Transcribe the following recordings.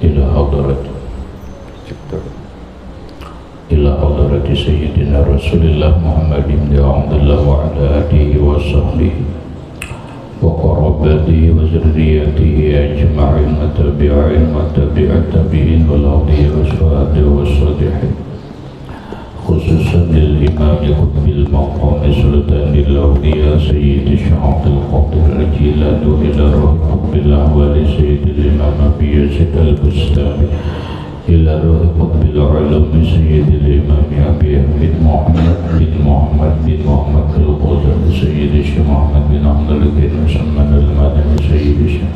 إلى حضرة سيدنا رسول الله محمد بن عبد الله وعلى آله وصحبه وقرابته وذريته أجمعين وتابعين وتابعين والأولياء والشهداء والصالحين، خصوصا للإمام قطب المقام سلطان الأولياء سيد الشيخ عبد القادر الجيلاني، إلى روح قطب الأحوال سيد الإمام أبي يزيد البستامي، إلى روح قطب العلوم سيد الإمام أبي حميد محمد بن محمد القادر سيد الشيخ محمد بن عبد الكريم مسمى المدني سيد الشيخ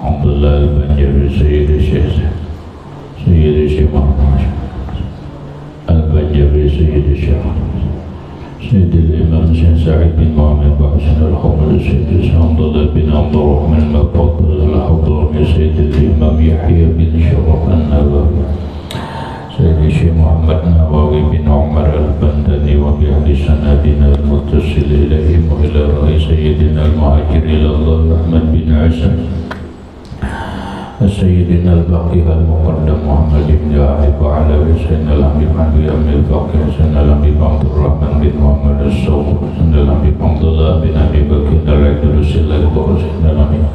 عبد الله البنجري سيد الشيخ محمد البنجري سيد الشيخ سيد الإمام سعيد بن محمد بن الحمد سيد عبد الله بن عبد الرحمن المفضل الحضرمي سيد الإمام يحيى بن شرف النووي سيد الشيخ محمد نووي بن عمر البندني وبأهل سندنا المتصل إليهم وإلى رئيس سيدنا المهاجر إلى الله أحمد بن عيسى سيدنا الباقي المقدم محمد بن علي وعلى سيدنا الحبيب علي أمير الباقي سيدنا الحبيب عبد الرحمن بن محمد الصوفي سيدنا الحبيب عبد الله بن أبي بكر العيدروس الأكبر سيدنا الحبيب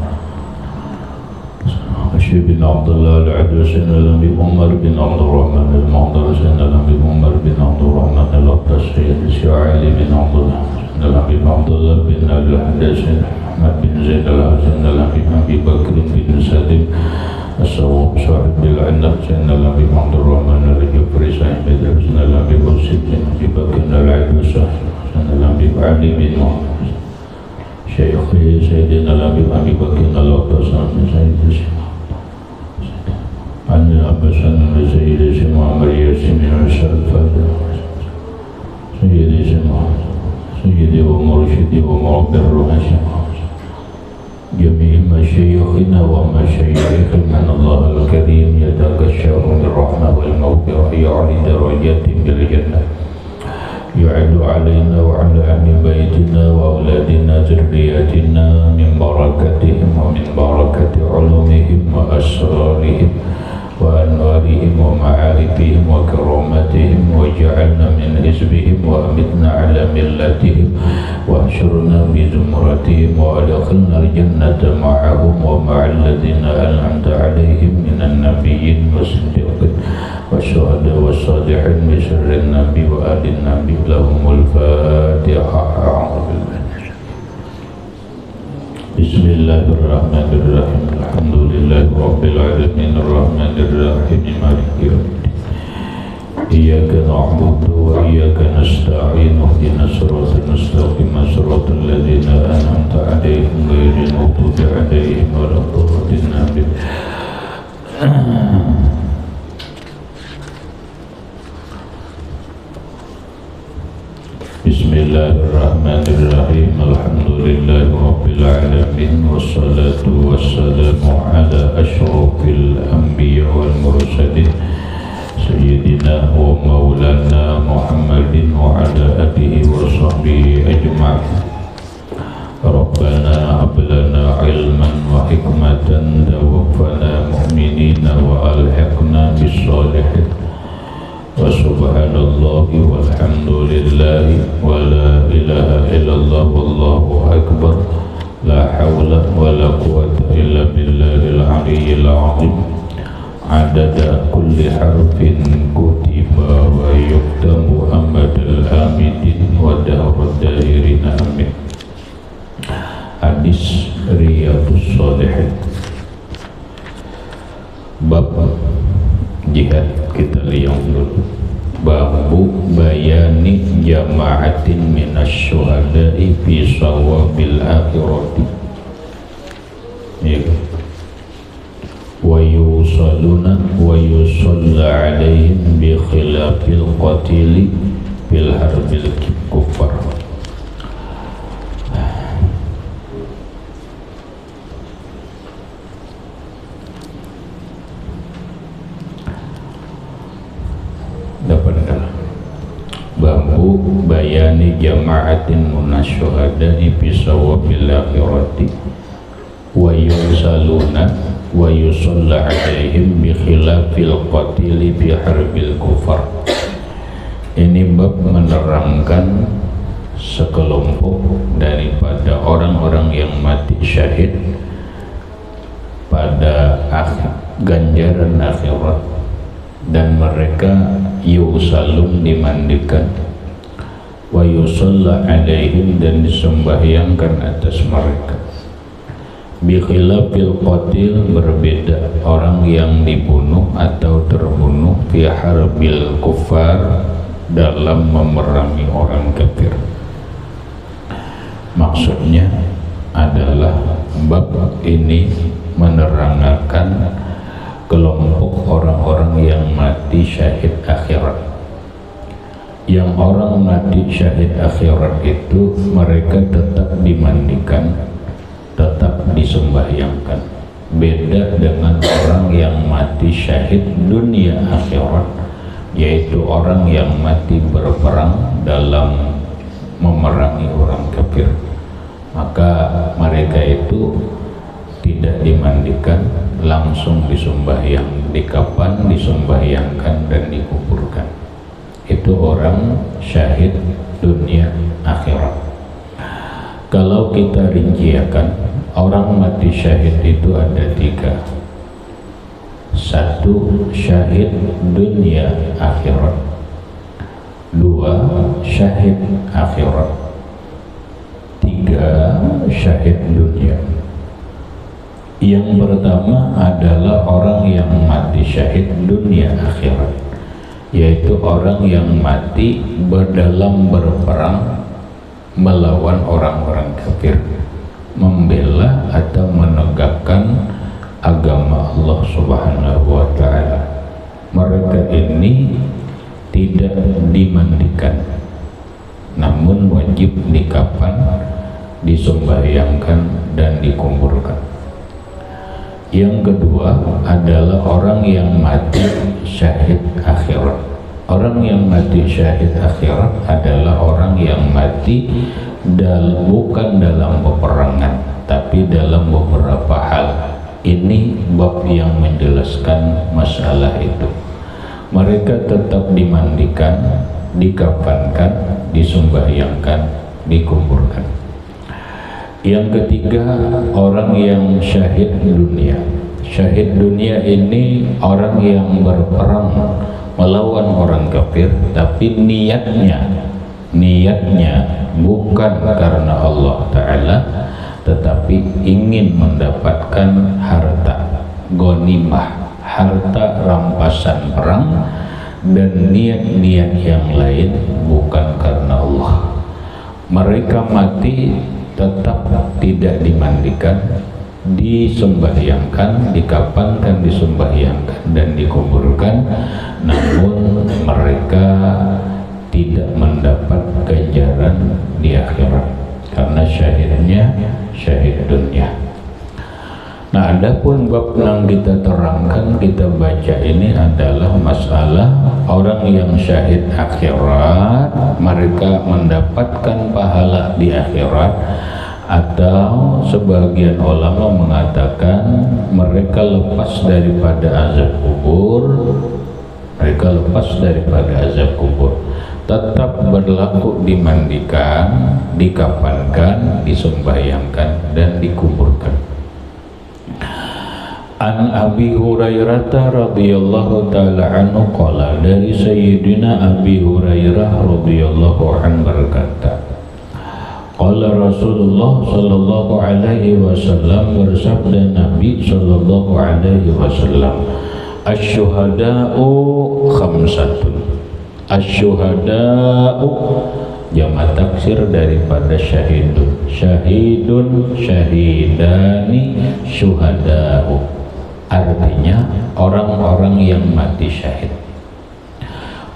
الشيخ بن عبد الله العدوي سيدنا الحبيب عمر بن عبد الرحمن المعضر سيدنا الحبيب عمر بن عبد الرحمن الأقدس سيدنا علي بن عبد الله سيدنا الحبيب عبد الله بن أبي الحدث أحمد بن زيد الحسن الحبيب أبي بكر بن سالم الصواب صاحب العنب سيدنا الحبيب عبد الرحمن الجبري صاحب الحسن الحبيب وسيد بن أبي بكر العدوي سيدنا الحبيب علي بن محمد شيخي سيدنا الحبيب أبي بكر الأقدس عن العباس بن سيد محمد ياسين الفاتح سيدي ومرشدي ومربي الروح جميع مشايخنا ومشايخنا من الله الكريم يتغشاهم بالرحمة والمغفرة يعلي درجاتهم بالجنة يعد علينا وعلى أهل بيتنا وأولادنا ذرياتنا من بركتهم ومن بركة علومهم وأسرارهم وأنوارهم ومعارفهم وكرامتهم واجعلنا من حزبهم وأمتنا على ملتهم واحشرنا بزمرتهم وأدخلنا الجنة معهم ومع الذين أنعمت عليهم من النبيين والصديقين والشهداء والصالحين بسر النبي وآل النبي لهم الفاتحة. أعوذ بالله بسم الله الرحمن الرحيم الحمد لله رب العالمين الرحمن الرحيم مالك يوم الدين إياك نعبد وإياك نستعين اهدنا الصراط المستقيم صراط الذين أنعمت عليهم غير المغضوب عليهم ولا الضالين. Bismillahirrahmanirrahim. Alhamdulillahi rabbil alamin wassalatu wassalamu ala asyrafil anbiya wal mursalin sayyidina wa maulana Muhammadin wa ala alihi wa sahbihi ajma'in. Rabbana hab lana ilman wa hikmatan tawaffana mu'minina wa alhiqna bis salihin. Wa subhanallahi walhamdulillahi wa la ilaha illallah wallahu akbar la hawla wa la quwwata illa billahil aliyyil azim. Adada kulli harfin kutiba wa yuktabu amadal hamidin wa dahrad dahirin amin. Hadis Riyadhus Shalihin bab jihad kita lihat dulu. Babu bayani jama'atin minasyuhada'i fi sawabil akhirati ya. Wa yusaluna wa yusalla alaihim bi khilafil qatili bil harbil kuffar. Babu bayani jama'atin munasyuhada'i fi sawabil akhirati wa yusaluna wa yusalla alaihim bi khilafil qatili bi harbil kufar. Ini bab menerangkan sekelompok daripada orang-orang yang mati syahid pada ganjaran akhirat, dan mereka yusalun dimandikan, wa yusalla alaihim dan disembahyangkan atas mereka. Bi khilafil qatil, berbeda orang yang dibunuh atau terbunuh, fi harbil kufar, dalam memerangi orang kafir. Maksudnya adalah bab ini menerangkan kelompok orang-orang yang mati syahid akhirat. Yang orang mati syahid akhirat itu mereka tetap dimandikan, tetap disembahyangkan. Beda dengan orang yang mati syahid dunia akhirat, yaitu orang yang mati berperang dalam memerangi orang kafir. Maka mereka itu tidak dimandikan, langsung disembahyang, dikapan, disembahyangkan dan dikuburkan. Itu orang syahid dunia akhirat. Kalau kita rinciakan, orang mati syahid itu ada 3. 1. Syahid dunia akhirat. 2. Syahid akhirat. 3. Syahid dunia. Yang pertama adalah orang yang mati syahid dunia akhirat, yaitu orang yang mati dalam berperang melawan orang-orang kafir, membela atau menegakkan agama Allah Subhanahu wa ta'ala. Mereka ini tidak dimandikan, namun wajib dikapan, disembahyangkan dan dikuburkan. Yang kedua adalah orang yang mati syahid akhirat. Orang yang mati syahid akhirat adalah orang yang mati bukan dalam peperangan, tapi dalam beberapa hal. Ini bab yang menjelaskan masalah itu. Mereka tetap dimandikan, dikafankan, disembahyangkan, dikuburkan. Yang ketiga, orang yang syahid dunia. Syahid dunia ini orang yang berperang melawan orang kafir, tapi niatnya bukan karena Allah Ta'ala, tetapi ingin mendapatkan harta ghanimah, harta rampasan perang, dan niat-niat yang lain bukan karena Allah. Mereka mati tetap tidak dimandikan, disembahyangkan, dikafankan, disembahyangkan dan dikuburkan, namun mereka tidak mendapat ganjaran di akhirat karena syahidnya syahid dunia. Nah, adapun bab yang kita terangkan, kita baca ini adalah masalah orang yang syahid akhirat, mereka mendapatkan pahala di akhirat, atau sebagian ulama mengatakan mereka lepas daripada azab kubur. Mereka lepas daripada azab kubur, tetap berlaku dimandikan, dikafankan, disembahyangkan dan dikuburkan. An Abi Hurairah radhiyallahu taala anhu qala, dari Sayyidina Abi Hurairah radhiyallahu anhu berkata, qala Rasulullah sallallahu alaihi wasallam, bersabda Nabi sallallahu alaihi wasallam, asy-syuhada'u khamsatun. Asy-syuhada'u jamak taksir daripada syahidun. Syahidun, syahidani, syuhada'u. Artinya orang-orang yang mati syahid.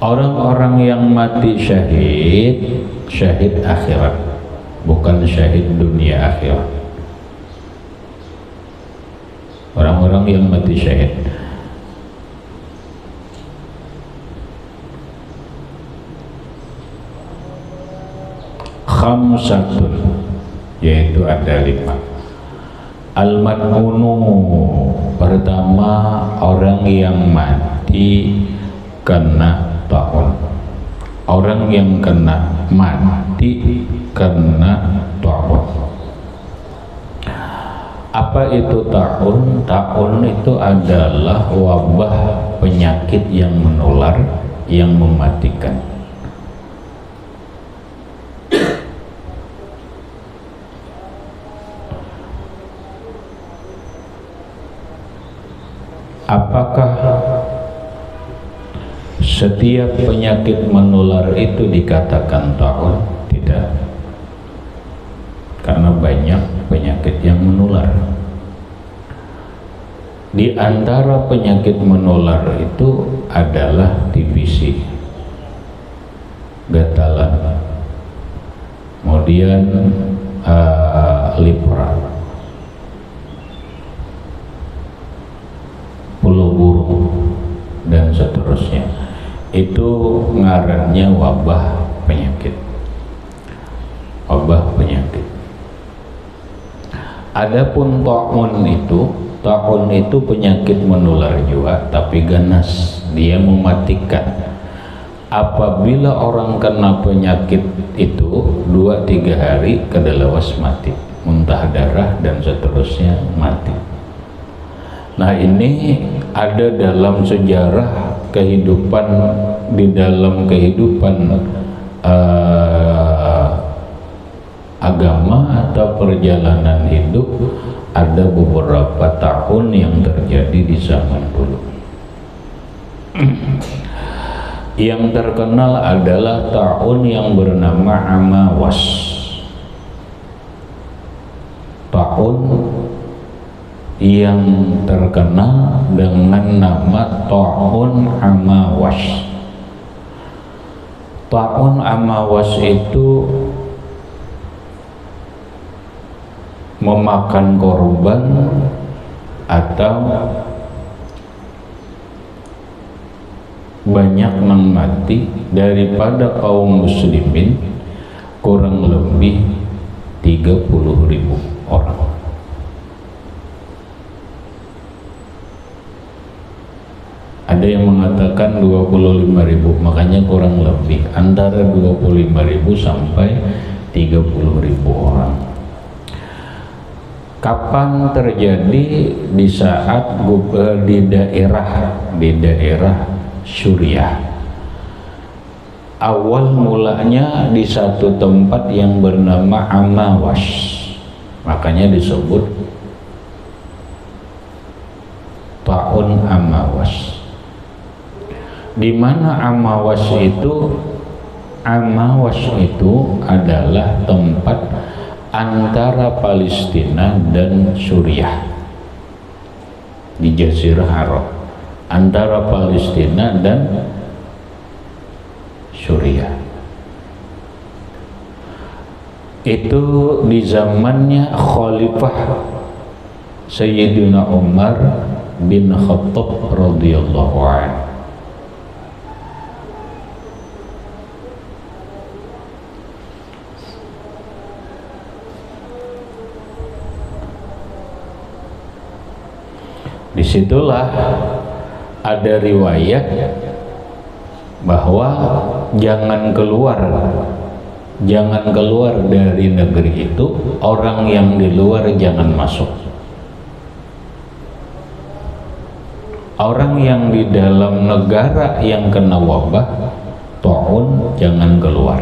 Orang-orang yang mati syahid, syahid akhirat, bukan syahid dunia akhirat. Orang-orang yang mati syahid. Khamsatun, yaitu ada 5. Al-mad'unu, Pertama, orang yang mati kena ta'un. Orang yang kena mati kena ta'un. Apa itu ta'un? Ta'un itu adalah wabah penyakit yang menular, yang mematikan. Apakah setiap penyakit menular itu dikatakan ta'un? Tidak, karena banyak penyakit yang menular. Di antara penyakit menular itu adalah TBC, gatalan, kemudian lepra, flu burung, dan seterusnya. Itu ngarannya wabah penyakit. Wabah penyakit. Adapun ta'un itu penyakit menular juga, tapi ganas, dia mematikan. Apabila orang kena penyakit itu 2-3 hari kedalawas mati, muntah darah dan seterusnya mati. Nah, ini ada dalam sejarah kehidupan, di dalam kehidupan agama atau perjalanan hidup, ada beberapa tahun yang terjadi di zaman dulu. Yang terkenal adalah tahun yang bernama Amawas. Tahun yang terkenal dengan nama Ta'un Amawas. Ta'un Amawas itu memakan korban atau banyak yang mati daripada kaum muslimin, kurang lebih 30.000 orang. Ada yang mengatakan 25.000, makanya kurang lebih antara 25.000 sampai 30.000 orang. Kapan terjadi? Di saat di daerah Suriah. Awal mulanya di satu tempat yang bernama Amawas, makanya disebut Ta'un Amawas. Di mana Amawas itu? Amawas itu adalah tempat antara Palestina dan Suriah, di Jazirah Arab, antara Palestina dan Suriah. Itu di zamannya Khalifah Sayyidina Umar bin Khattab radhiyallahu anhu. Disitulah ada riwayat bahwa jangan keluar dari negeri itu, orang yang di luar jangan masuk. Orang yang di dalam negara yang kena wabah ta'un jangan keluar.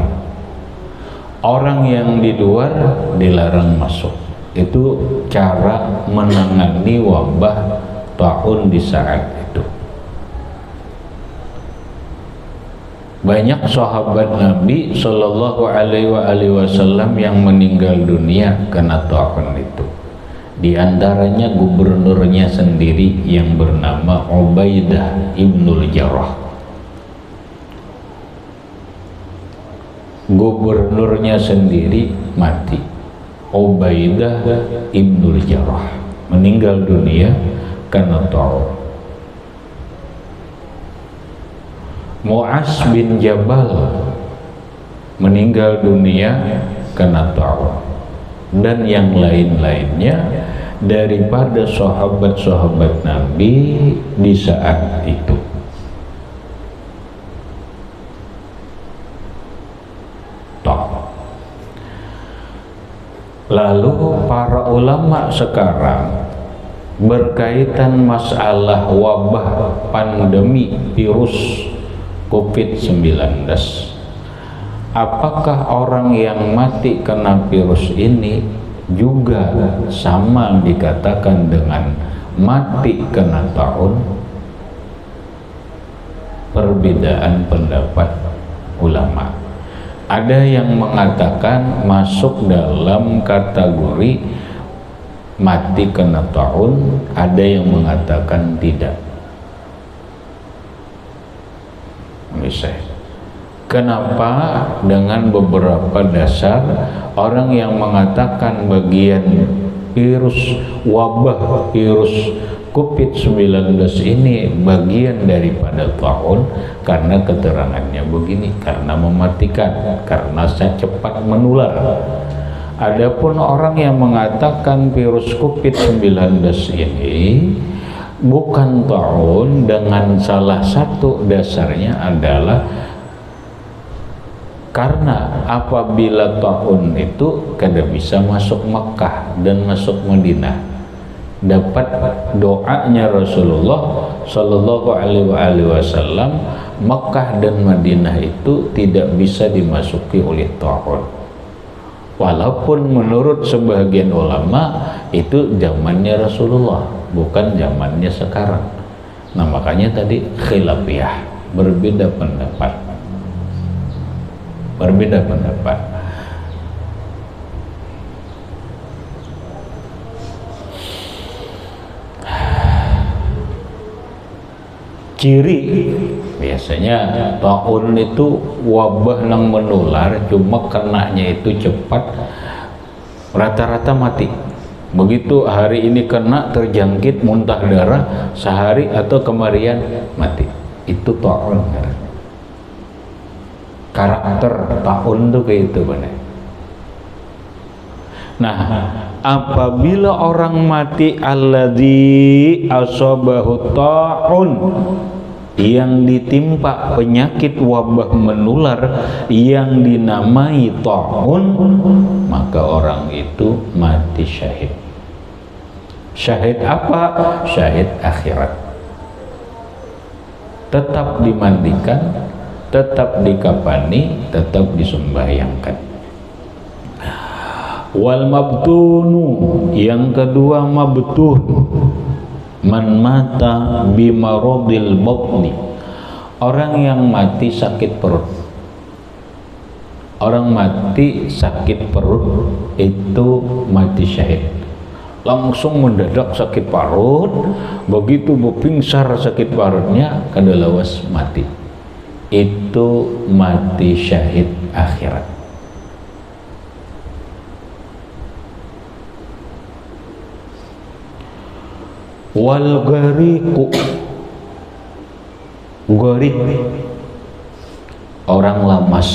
Orang yang di luar dilarang masuk. Itu cara menangani wabah ta'un di saat itu. Banyak sahabat Nabi Shallallahu Alaihi Wasallam yang meninggal dunia karena ta'un itu. Di antaranya gubernurnya sendiri yang bernama Ubaidah ibnul Jarrah. Gubernurnya sendiri mati. Ubaidah ibnul Jarrah meninggal dunia karena ta'un. Mu'az bin Jabal meninggal dunia karena ta'un, dan yang lain-lainnya daripada sahabat-sahabat Nabi di saat itu. Lalu para ulama sekarang berkaitan masalah wabah pandemi virus COVID-19, apakah orang yang mati kena virus ini juga sama dikatakan dengan mati kena taun? Perbedaan pendapat ulama. Ada yang mengatakan masuk dalam kategori mati kena taun, ada yang mengatakan tidak. Misalnya, kenapa dengan beberapa dasar orang yang mengatakan bagian virus wabah virus COVID-19 ini bagian daripada taun? Karena keterangannya begini, karena mematikan, karena cepat menular. Adapun orang yang mengatakan virus COVID-19 ini bukan taun, dengan salah satu dasarnya adalah karena apabila taun itu kada bisa masuk Makkah dan masuk Madinah, dapat doanya Rasulullah Shallallahu Alaihi Wasallam, Makkah dan Madinah itu tidak bisa dimasuki oleh taun. Walaupun menurut sebagian ulama itu zamannya Rasulullah, bukan zamannya sekarang. Nah makanya tadi khilafiyah, berbeda pendapat. Berbeda pendapat. Ciri biasanya taun itu wabah yang menular, cuma kenanya itu cepat, rata-rata mati. Begitu hari ini kena terjangkit muntah darah, sehari atau kemarin mati. Itu taun. Karakter taun tuh kayak itu benar. Nah, apabila orang mati alladzi asabahu ta'un, yang ditimpa penyakit wabah menular yang dinamai ta'un, maka orang itu mati syahid. Syahid apa? Syahid akhirat. Tetap dimandikan, tetap dikafani, tetap disembahyangkan. Wal mabtunu, yang kedua mabtun, man mata bimaradil batni, orang yang mati sakit perut. Orang mati sakit perut itu mati syahid. Langsung mendadak sakit parut, begitu berpingsar sakit parutnya kada lawas mati. Itu mati syahid akhirat. Wal ghariqu, gharik, orang lamas.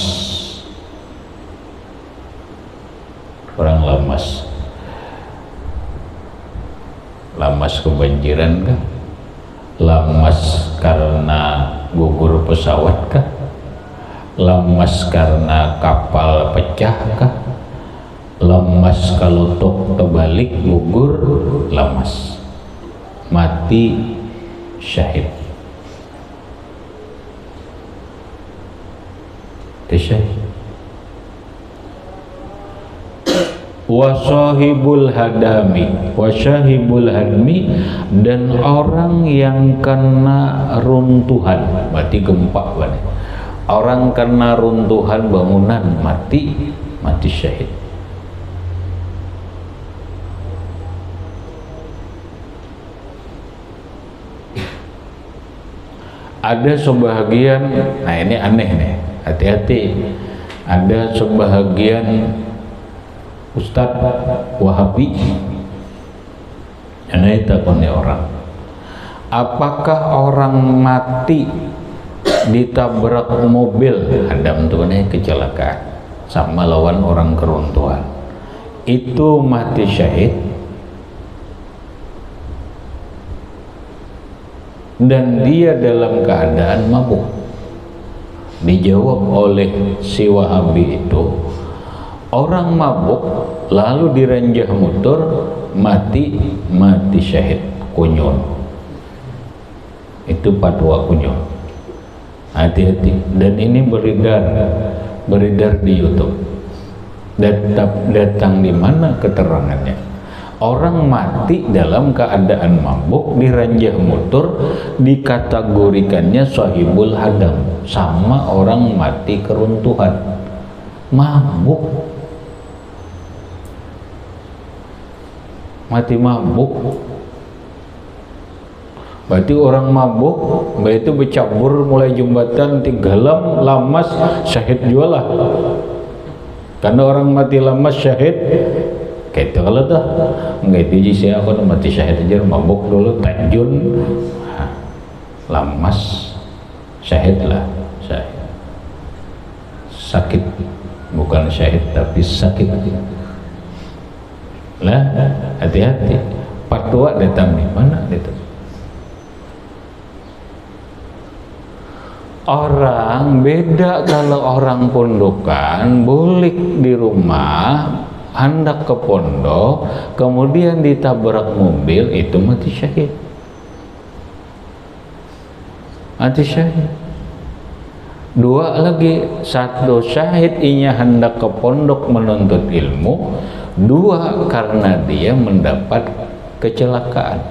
Orang lamas. Lamas kebanjiran kah? Lamas karena gugur pesawat kah? Lamas karena kapal pecah kah? Lamas kalau tok terbalik gugur, lamas. Mati syahid. Syahid. Wasahibul hadami, wasyahibul hadmi, dan orang yang kena runtuhan, mati gempa bane. Orang kena runtuhan bangunan mati, mati syahid. Ada sebahagian, nah ini aneh nih, hati-hati. Ada sebahagian Ustadz Wahabi yang takonnya orang, apakah orang mati ditabrak mobil, ada untungnya kecelakaan sama lawan orang keruntuhan, itu mati syahid? dan dia dalam keadaan mabuk. Dijawab oleh si Wahabi itu, orang mabuk lalu direnjah motor, mati syahid, kunyol. Itu fatwa kunyol. Hati-hati. Dan ini beredar di YouTube. Datang di mana keterangannya? Orang mati dalam keadaan mabuk diranjah motor dikategorikannya sahibul hadam, sama orang mati keruntuhan. Mabuk, mati mabuk, berarti orang mabuk itu bercabur mulai jembatan tinggalam lamas syahid jualah. Karena orang mati lamas syahid kayak itu kalau dah enggak itu sih aku mati syahid aja mabuk dulu tajun lamas syahid lah, syahid sakit, bukan syahid tapi sakit lah. Hati-hati, fatwa datang di mana itu. Orang beda kalau orang pondokan boleh di rumah hendak ke pondok kemudian ditabrak mobil, itu mati syahid. Mati syahid. Dua lagi, satu syahid inya hendak ke pondok menuntut ilmu, dua karena dia mendapat kecelakaan.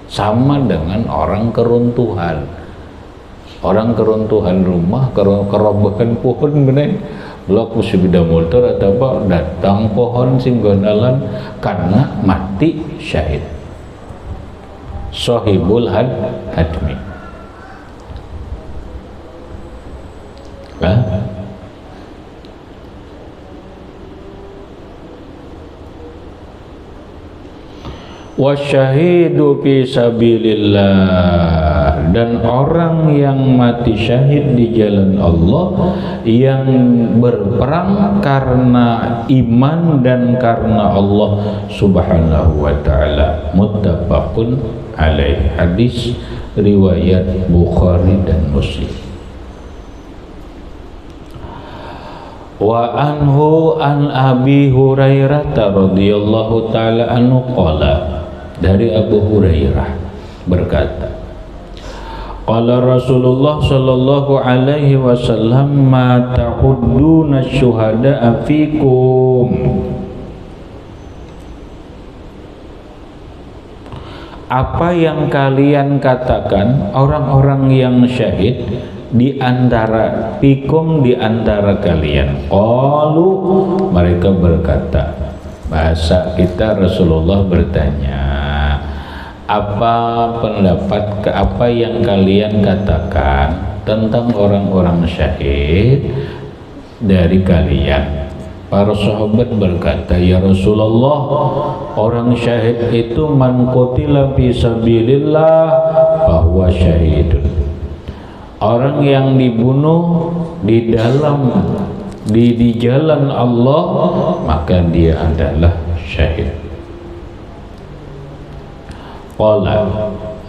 Sama dengan orang keruntuhan. Orang keruntuhan rumah, kerobohan pohon bener, blok sepeda motor atau apa, datang pohon singgonalan karena mati syahid. Sahibul hadmi. Wasyahidu fi sabilillah, dan orang yang mati syahid di jalan Allah, yang berperang karena iman dan karena Allah subhanahu wa ta'ala. Muttafaqun alaih. Hadis riwayat Bukhari dan Muslim. Wa anhu an Abi Hurairah radhiyallahu ta'ala anhu qala, dari Abu Hurairah berkata, qala Rasulullah sallallahu alaihi wasallam, ma ta'udduna syuhada'a fikum, apa yang kalian katakan orang-orang yang syahid di antara fikum, di antara kalian. Qalu, mereka berkata, bahasa kita Rasulullah bertanya, apa pendapat apa yang kalian katakan tentang orang-orang syahid dari kalian? Para sahabat berkata, ya Rasulullah, orang syahid itu man qutila fi sabilillah bahwa syahidun, orang yang dibunuh di dalam di jalan Allah, maka dia adalah syahid. Qala,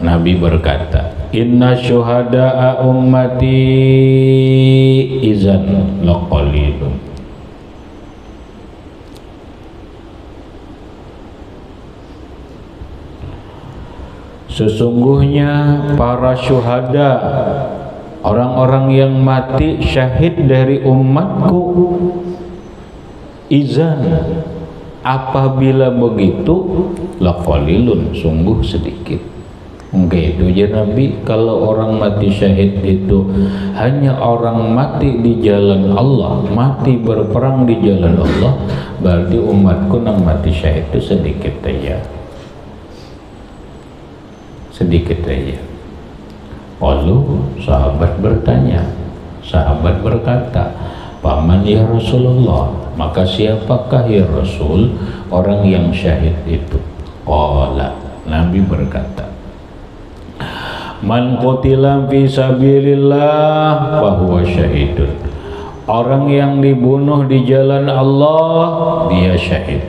Nabi berkata, inna syuhada'a ummati izan laqalilun, sesungguhnya para syuhada, orang-orang yang mati syahid dari umatku, izan, apabila begitu, laqalilun, sungguh sedikit. Enggak itu ya Nabi, kalau orang mati syahid itu hanya orang mati di jalan Allah, mati berperang di jalan Allah, berarti umatku yang mati syahid itu sedikit aja, sedikit aja. Lalu sahabat bertanya, sahabat berkata, paman ya Rasulullah, maka siapakah ya Rasul orang yang syahid itu? Qala, Nabi berkata, man qutila fi sabilillah fahuwa syahidun, orang yang dibunuh di jalan Allah dia syahid.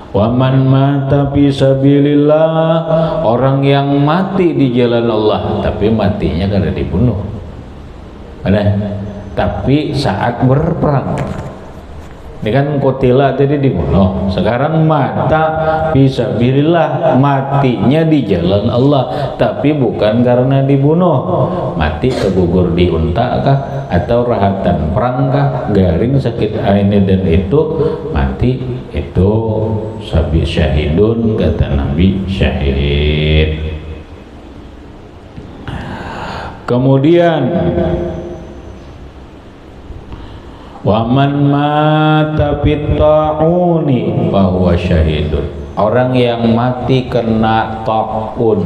Waman mata fi sabilillah, orang yang mati di jalan Allah, tapi matinya karena dibunuh. Tapi saat berperang. Ini kan kutila tadi dibunuh. Sekarang mata fi sabilillah, matinya di jalan Allah, tapi bukan karena dibunuh. Mati kegugur di unta kah, atau rahatan perang kah, garing sakit ini dan itu, mati itu sabi syahidun, kata Nabi, syahid. Kemudian waman mata fit ta'uni fahuwa syahidun, orang yang mati kena ta'un,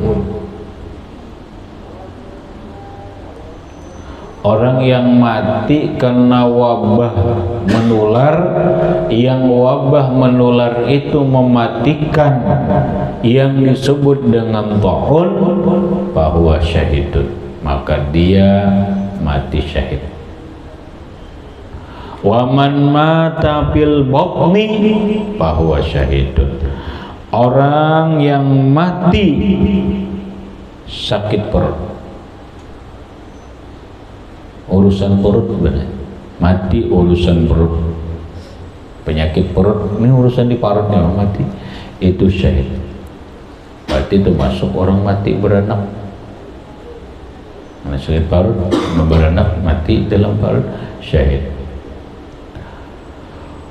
orang yang mati kena wabah menular, yang wabah menular itu mematikan, yang disebut dengan ta'un, fahuwa syahidun, maka dia mati syahid. Waman mata fil batni fahuwa syahidun, orang yang mati sakit perut, urusan perut benar, mati urusan perut, penyakit perut, ini urusan di parutnya mati, itu syahid. Berarti itu masuk orang mati beranak, mana sakit parut, beranak mati dalam parut, syahid.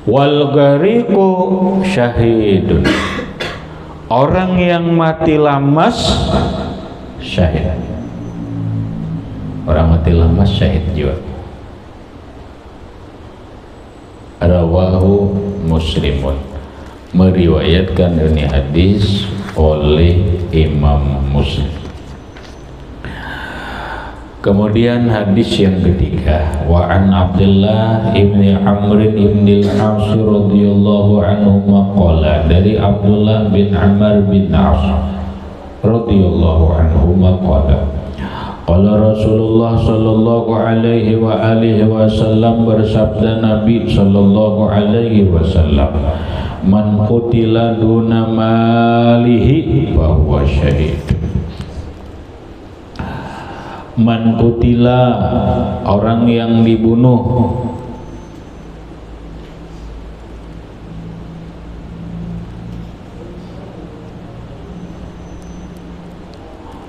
Wal ghariqu syahidun, orang yang mati lamas syahid, orang mati lamas syahid juga. Rawahu Muslimun, meriwayatkan ini hadis oleh Imam Muslim. Kemudian hadis yang ketiga, wa an Abdullah ibni Amr ibn al-As radhiyallahu anhu maqala, dari Abdullah bin Amr bin As radhiyallahu anhu maqala, qala Rasulullah sallallahu alaihi wa alihi wasallam, bersabda Nabi sallallahu alaihi wasallam, man qutila duna malihi fa huwa syahid. Man qutila, orang yang dibunuh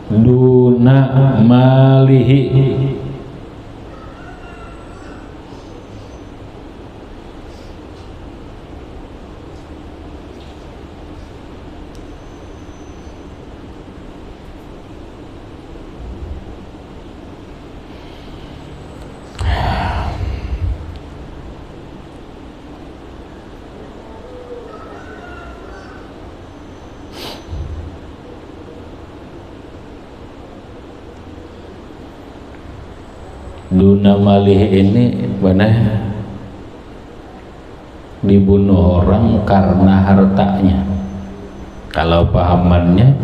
duna malihi, duna malih ini benar dibunuh orang karena hartanya. Kalau pahamannya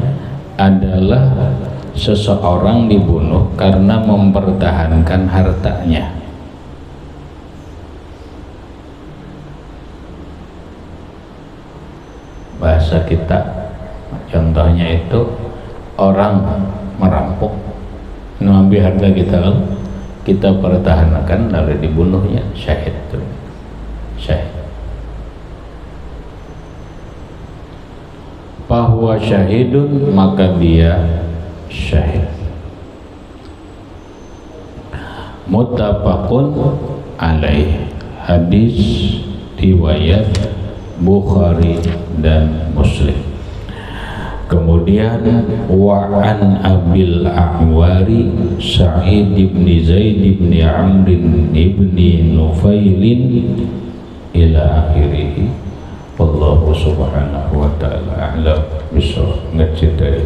adalah seseorang dibunuh karena mempertahankan hartanya. Bahasa kita contohnya itu orang merampok, mengambil harta kita pertahankan lalu dibunuhnya, syahid itu. Syahid. Bahwa syahidun, maka dia syahid. Muttafaqun alaih, hadis riwayat Bukhari dan Muslim. Kemudian wa an Abil A'wari Sa'id ibn Zaid ibn Amr ibn Nufailin ila akhirih. Wallahu subhanahu wa ta'ala a'lam bishawab. Ngaji dari